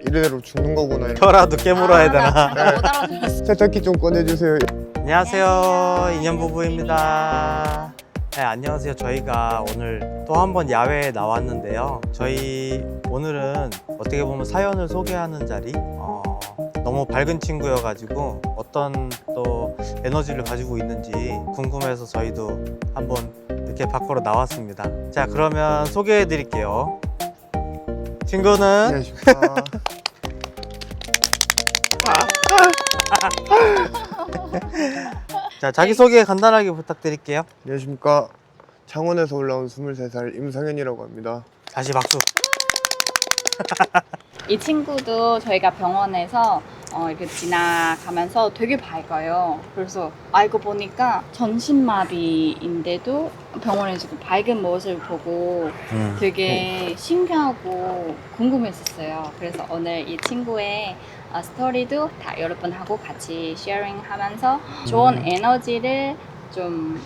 이래로 죽는 거구나. 이렇게. 혀라도 깨물어야 되나? 나 못 알아들었어. 세탁기 좀 꺼내주세요. 안녕하세요, 인연부부입니다. 네, 안녕하세요. 저희가 오늘 또 한 번 야외에 나왔는데요. 저희 오늘은 어떻게 보면 사연을 소개하는 자리, 너무 밝은 친구여가지고 어떤 또 에너지를 가지고 있는지 궁금해서 저희도 한번 이렇게 밖으로 나왔습니다. 자, 그러면 소개해 드릴게요. 친구는 안녕하십니까. 자, 자기소개 간단하게 부탁드릴게요. 안녕하십니까. 창원에서 올라온 23살 임상현이라고 합니다. 다시 박수. 이 친구도 저희가 병원에서 이렇게 지나가면서 되게 밝아요. 그래서 알고 보니까 전신마비인데도 병원에서 그 밝은 모습을 보고 되게 신기하고 궁금했었어요. 그래서 오늘 이 친구의 스토리도 다 여러분하고 같이 쉐어링하면서 좋은 에너지를 좀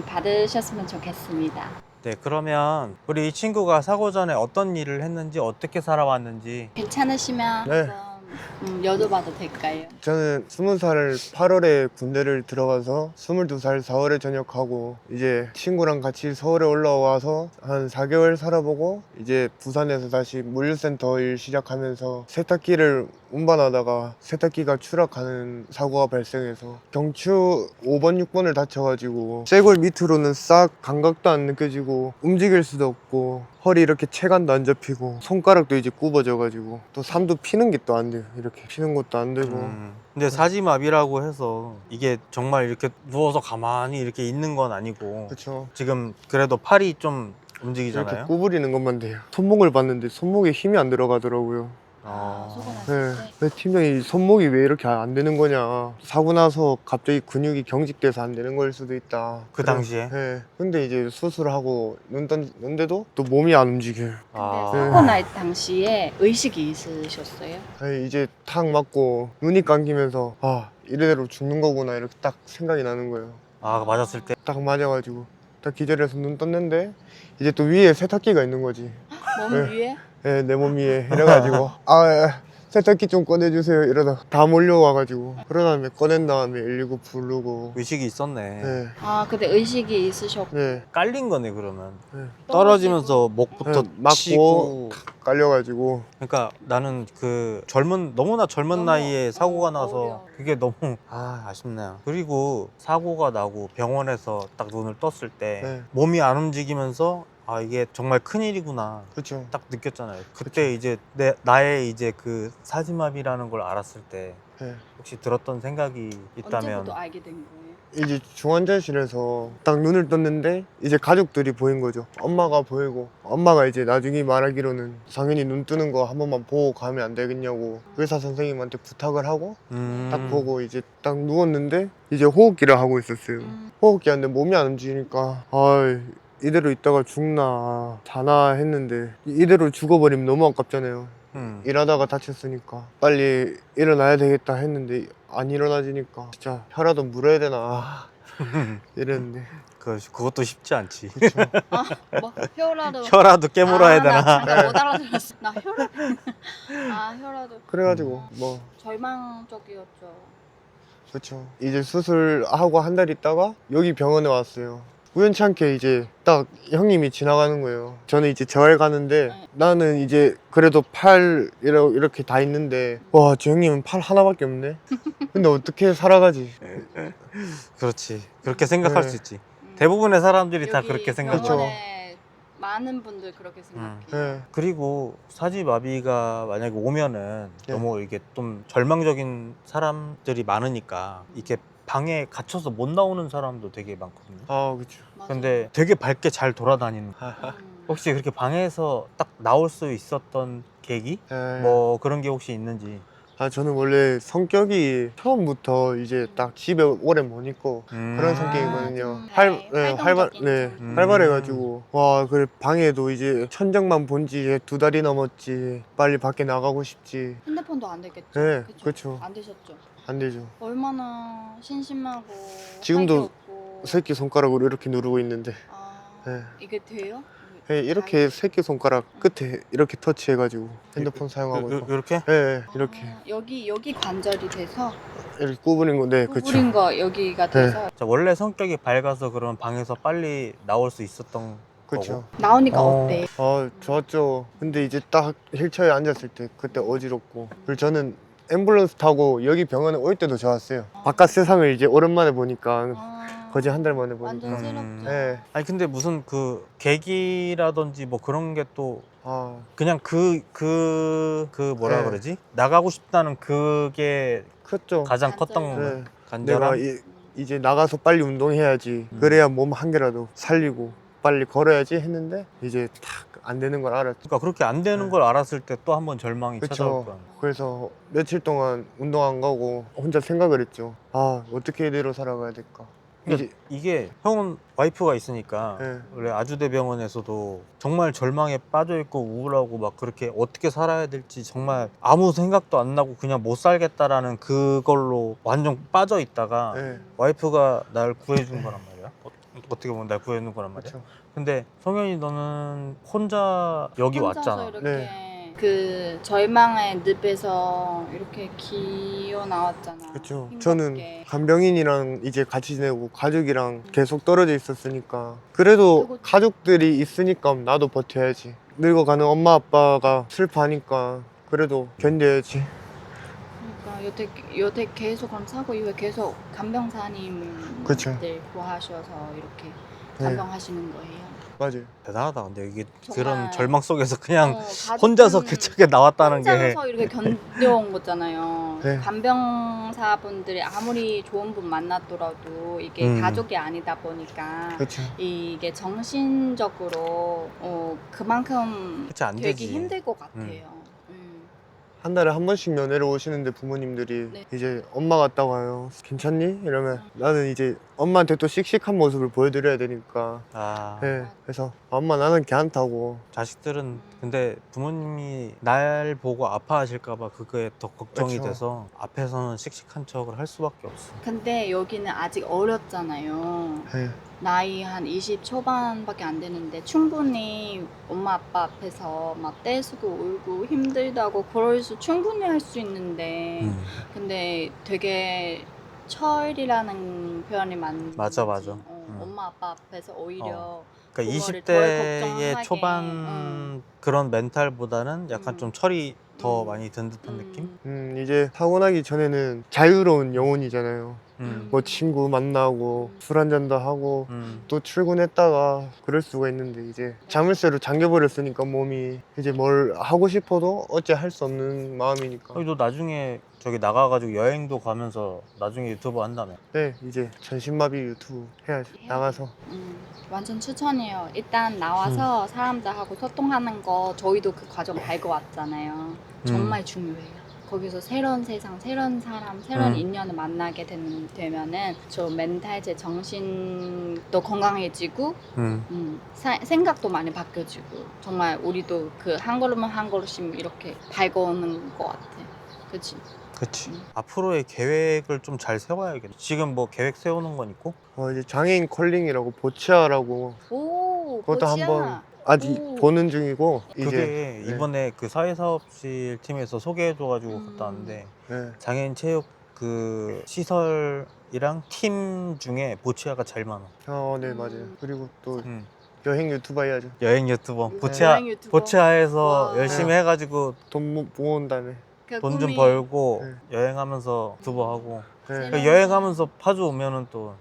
받으셨으면 좋겠습니다. 네, 그러면 우리 이 친구가 사고 전에 어떤 일을 했는지, 어떻게 살아왔는지. 괜찮으시면 네. 한번 여쭤봐도 될까요? 저는 20살 8월에 군대를 들어가서 22살 4월에 전역하고 이제 친구랑 같이 서울에 올라와서 한 4개월 살아보고 이제 부산에서 다시 물류센터 일 시작하면서 세탁기를 운반하다가 세탁기가 추락하는 사고가 발생해서 경추 5번, 6번을 다쳐가지고 쇄골 밑으로는 싹 감각도 안 느껴지고 움직일 수도 없고 허리 이렇게 체간도 안 잡히고 손가락도 이제 굽어져가지고 또 삼도 피는 게 또 안 돼요. 이렇게 피는 것도 안 되고 근데 사지마비라고 해서 이게 정말 이렇게 누워서 가만히 이렇게 있는 건 아니고 그렇죠. 지금 그래도 팔이 좀 이렇게 움직이잖아요. 구부리는 것만 돼요. 손목을 봤는데 손목에 힘이 안 들어가더라고요. 수고 네. 났을 때. 왜 팀장이 손목이 왜 이렇게 안 되는 거냐. 사고 나서 갑자기 근육이 경직돼서 안 되는 걸 수도 있다. 그 당시에? 네. 근데 이제 수술하고 눈 떴는데도 또 몸이 안 움직여요. 근데 네. 사고 날 당시에 의식이 있으셨어요? 아니, 이제 탁 맞고 눈이 감기면서 아 이래대로 죽는 거구나 이렇게 딱 생각이 나는 거예요. 아, 맞았을 때. 딱 맞아가지고 딱 기절해서 눈 떴는데 이제 또 위에 세탁기가 있는 거지. 몸 네. 위에? 네, 내 몸 위에 이래가지고 세탁기 좀 꺼내주세요 이러다 다 몰려와가지고 그런 다음에 꺼낸 다음에 119 부르고 의식이 있었네. 네, 근데 의식이 있으셨고 네, 깔린 거네, 그러면. 네. 떨어지면서 목부터 네, 맞고 치고. 깔려가지고 그러니까 나는 그 너무나 젊은 너무, 나이에 사고가 나서 어려워. 그게 너무 아쉽네요. 그리고 사고가 나고 병원에서 딱 눈을 떴을 때 네. 몸이 안 움직이면서 이게 정말 큰일이구나 그렇죠. 딱 느꼈잖아요. 그때 이제 나의 이제 그 사지마비라는 걸 알았을 때 네. 혹시 들었던 생각이 있다면. 언제부터 알게 된 거예요? 이제 중환자실에서 딱 눈을 떴는데 이제 가족들이 보인 거죠. 엄마가 보이고 엄마가 이제 나중에 말하기로는 상현이 눈 뜨는 거 한 번만 보고 가면 안 되겠냐고 의사 선생님한테 부탁을 하고 딱 보고 이제 딱 누웠는데 이제 호흡기를 하고 있었어요. 호흡기 하는데 몸이 안 움직이니까 이대로 있다가 죽나 자나 했는데 이대로 죽어버리면 너무 아깝잖아요. 일하다가 다쳤으니까 빨리 일어나야 되겠다 했는데 안 일어나지니까 진짜 혀라도 물어야 되나 이랬는데 그것도 쉽지 않지. 그쵸. 뭐 혀라도 혀라도 깨물어야 되나. 나 못 알아들었어. 나 혀라도. 혀라도. 그래가지고 뭐 절망적이었죠. 그쵸. 이제 수술하고 한 달 있다가 여기 병원에 왔어요. 우연찮게 이제 딱 형님이 지나가는 거예요. 저는 이제 재활 가는데 나는 이제 그래도 팔 이렇게 다 있는데 와, 저 형님은 팔 하나밖에 없네. 근데 어떻게 살아가지? 그렇지. 그렇게 생각할 네. 수 있지. 대부분의 사람들이 다 여기 그렇게 생각해. 병원에 많은 분들 그렇게 생각해요. 네. 그리고 사지마비가 만약에 오면은 네. 너무 이게 좀 절망적인 사람들이 많으니까 이렇게 방에 갇혀서 못 나오는 사람도 되게 많거든요. 그쵸. 맞아요. 근데 되게 밝게 잘 돌아다니는. 혹시 그렇게 방에서 딱 나올 수 있었던 계기? 네. 뭐 그런 게 혹시 있는지. 저는 원래 성격이 처음부터 이제 딱 집에 오래 못 있고 그런 성격이거든요. 좀, 활동적인 활발해가지고 와, 그래 방에도 이제 천장만 본 지 2달이 넘었지. 빨리 밖에 나가고 싶지. 핸드폰도 안 되겠죠? 네, 그쵸? 그쵸. 안 되셨죠? 안 되죠. 얼마나 심심하고 지금도 활기 없고. 새끼 손가락으로 이렇게 누르고 있는데. 네. 이게 돼요? 예, 이렇게 새끼손가락 끝에 이렇게 터치해가지고 핸드폰 사용하고 있고. 이렇게? 예, 예, 이렇게 여기 관절이 돼서 이렇게 구부린 건데 그쵸. 구부린 거 여기가 돼서 자, 원래 성격이 밝아서 그런 방에서 빨리 나올 수 있었던 그쵸. 나오니까 어. 어때? 좋았죠. 근데 이제 딱 휠체어에 앉았을 때 그때 어지럽고. 그리고 저는 앰뷸런스 타고 여기 병원에 올 때도 좋았어요. 바깥 세상을 이제 오랜만에 보니까 거의 한 달 만에 보니까. 완전 새롭죠. 예. 아니 근데 무슨 그 계기라든지 뭐 그런 게 또 아, 그냥 뭐라 네. 그러지? 나가고 싶다는 그게 컸죠. 가장 간절. 컸던 네. 거예요. 내가 간절함? 이제 나가서 빨리 운동해야지. 그래야 몸 한 개라도 살리고 빨리 걸어야지 했는데 이제 탁 안 되는 걸 알았죠. 그러니까 그렇게 안 되는 네. 걸 알았을 때 또 한 번 절망이 찾아올 그쵸. 거야. 그래서 며칠 동안 운동 안 가고 혼자 생각을 했죠. 아, 어떻게 이대로 살아가야 될까. 이제 이게 형은 와이프가 있으니까 네. 원래 아주대병원에서도 정말 절망에 빠져 있고 우울하고 막 그렇게 어떻게 살아야 될지 정말 아무 생각도 안 나고 그냥 못 살겠다라는 그걸로 완전 빠져 있다가 네. 와이프가 날 구해준 거란 말이야. 어떻게 보면 날 구해준 거란 말이야. 그쵸. 근데 성현이 너는 혼자 여기 혼자서 왔잖아. 이렇게 그 절망의 늪에서 이렇게 기어 나왔잖아. 그쵸. 힘겹게. 저는 간병인이랑 이제 같이 지내고 가족이랑 계속 떨어져 있었으니까 그래도 그리고- 가족들이 있으니까 나도 버텨야지. 늙어가는 엄마 아빠가 슬퍼하니까 그래도 견뎌야지. 그러니까 여태 계속 그럼 사고 이후에 계속 간병사님들 그쵸. 구하셔서 이렇게 네. 간병하시는 거예요. 맞아요. 대단하다. 근데 이게 정말- 그런 절망 속에서 그냥 가족은 혼자서 개척에 나왔다는 게 혼자서 이렇게 견뎌온 거잖아요. 네. 간병사분들이 아무리 좋은 분 만났더라도 이게 가족이 아니다 보니까 그쵸. 이게 정신적으로 그만큼 그치, 안 되게 되지. 힘들 것 같아요. 한 달에 한 번씩 면회를 오시는데 부모님들이 네. 이제 엄마 갔다 와요. 괜찮니? 이러면 나는 이제 엄마한테 또 씩씩한 모습을 보여드려야 되니까. 아, 네. 그래서 엄마 나는 괜찮다고. 자식들은 근데 부모님이 날 보고 아파하실까봐 그거에 더 걱정이 그쵸. 돼서 앞에서는 씩씩한 척을 할 수밖에 없어. 근데 여기는 아직 어렸잖아요. 네. 나이 한 20 초반밖에 안 되는데 충분히 엄마 아빠 앞에서 막 떼쓰고 울고 힘들다고 그럴 수 충분히 할 수 있는데 근데 되게 철이라는 표현이 맞는 맞아, 거지. 맞아. 엄마 아빠 앞에서 오히려 그러니까 그거를 덜 20대의 걱정하게, 초반 그런 멘탈보다는 약간 좀 철이 더 음. 많이 든 듯한 느낌? 이제 사고 나기 전에는 자유로운 영혼이잖아요. 음. 뭐 친구 만나고 술 한잔도 하고 음. 또 출근했다가 그럴 수가 있는데 이제 자물쇠로 잠겨버렸으니까 몸이 이제 뭘 하고 싶어도 어째 할 수 없는 마음이니까. 너 나중에 저기 나가가지고 여행도 가면서 나중에 유튜브 한다며. 네, 이제 전신마비 유튜브 해야죠. 나가서. 완전 추천해요. 일단 나와서 사람들하고 소통하는 거 저희도 그 과정 밟아왔잖아요. 정말 중요해요. 거기서 새로운 세상, 새로운 사람, 새로운 인연을 만나게 되면은 저 멘탈제, 정신도 건강해지고 생각도 많이 바뀌어지고 정말 우리도 그 한 걸음만 한 걸음씩 이렇게 밟아오는 것 같아. 그치? 그치. 앞으로의 계획을 좀 잘 세워야겠네. 지금 뭐 계획 세우는 건 있고? 이제 장애인 컬링이라고 보치아라고 오, 그것도 보치아. 한번 아직 오. 보는 중이고 그게 이제 이번에 그 사회사업실 팀에서 소개해줘가지고 갔다 왔는데 네. 장애인 체육 그 시설이랑 팀 중에 보치아가 제일 많아. 네 맞아요. 그리고 또 음. 여행 유튜버 해야죠. 여행 유튜버. 여행 유튜버. 보치아에서 와. 열심히 네. 해가지고 돈 모은 다음에 그 돈 좀 꿈이- 벌고 네. 여행하면서 유튜버하고 네. 새로운 여행하면서 파주 오면은 또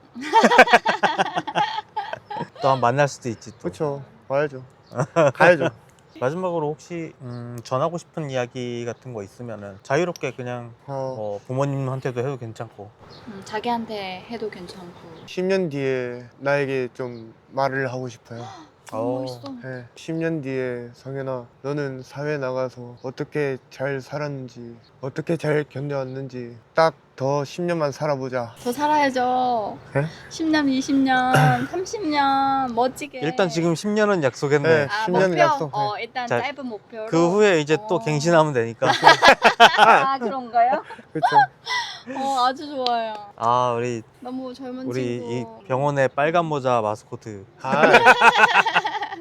또 한 만날 수도 있지 또. 그렇죠. 와야죠. 가야죠. 마지막으로 혹시 전하고 싶은 이야기 같은 거 있으면은 자유롭게 그냥 부모님한테도 해도 괜찮고. 자기한테 해도 괜찮고 10년 뒤에 나에게 좀 말을 하고 싶어요. 너무 멋있어. 네. 10년 뒤에 성현아, 너는 사회 나가서 어떻게 잘 살았는지, 어떻게 잘 견뎌왔는지 딱 더 10년만 살아보자. 더 살아야죠. 네? 10년, 20년, 30년 멋지게. 일단 지금 10년은 약속했네. 네. 10년은 목표? 약속. 일단 자, 짧은 목표로. 그 후에 이제 또 갱신하면 되니까. 그런가요? 그렇죠. 아주 좋아요. 아 우리 너무 젊은 우리 친구. 이 병원의 빨간 모자 마스코트.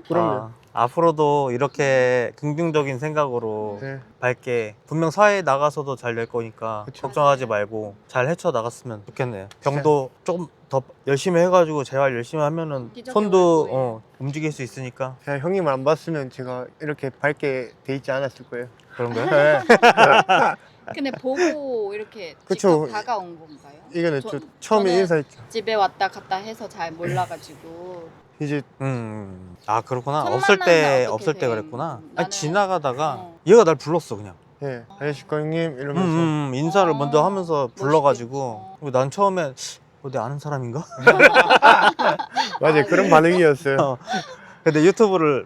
그럼요. 앞으로도 이렇게 긍정적인 생각으로 네. 밝게 분명 사회에 나가서도 잘 될 거니까 그쵸. 걱정하지 말고 잘 헤쳐나갔으면 좋겠네요. 병도 좀 더 열심히 해가지고 재활 열심히 하면은 기적이 손도 올 거예요. 움직일 수 있으니까 제가 형님을 안 봤으면 제가 이렇게 밝게 돼 있지 않았을 거예요. 그런 거요? 네. 근데 보고 이렇게 그쵸. 직접 다가온 건가요? 이거는 저- 처음에 저는 인사했죠. 집에 왔다 갔다 해서 잘 몰라가지고 이제 아 그렇구나. 첫 없을 때 만남은 어떻게 없을 때 돼? 그랬구나. 아니, 나는- 지나가다가 어. 얘가 날 불렀어 그냥. 예, 안녕하십니까 형님 이러면서 인사를 어, 먼저 하면서 불러가지고 멋있겠다. 그리고 난 처음에 내 아는 사람인가? 맞아요. 그런 반응이었어요. 어. 근데 유튜브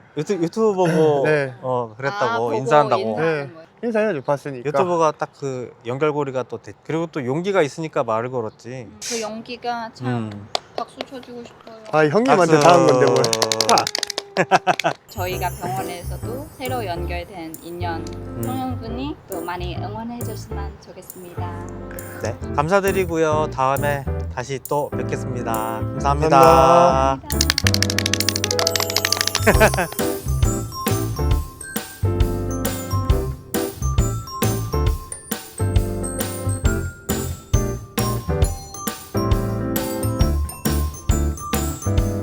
보고 네. 그랬다고 보고 인사한다고. 인사하는 네. 거예요. 인사해야죠. 봤으니까. 유튜브가 딱 그 연결고리가 또 됐. 그리고 또 용기가 있으니까 말을 걸었지. 그 연기가 참 음. 박수 쳐주고 싶어요. 아 형님한테 박수. 당한 건데 뭘. 저희가 병원에서도 새로 연결된 인연 성형분이 또 많이 응원해 주시면 좋겠습니다. 네, 감사드리고요. 다음에 다시 또 뵙겠습니다. 감사합니다. 감사합니다.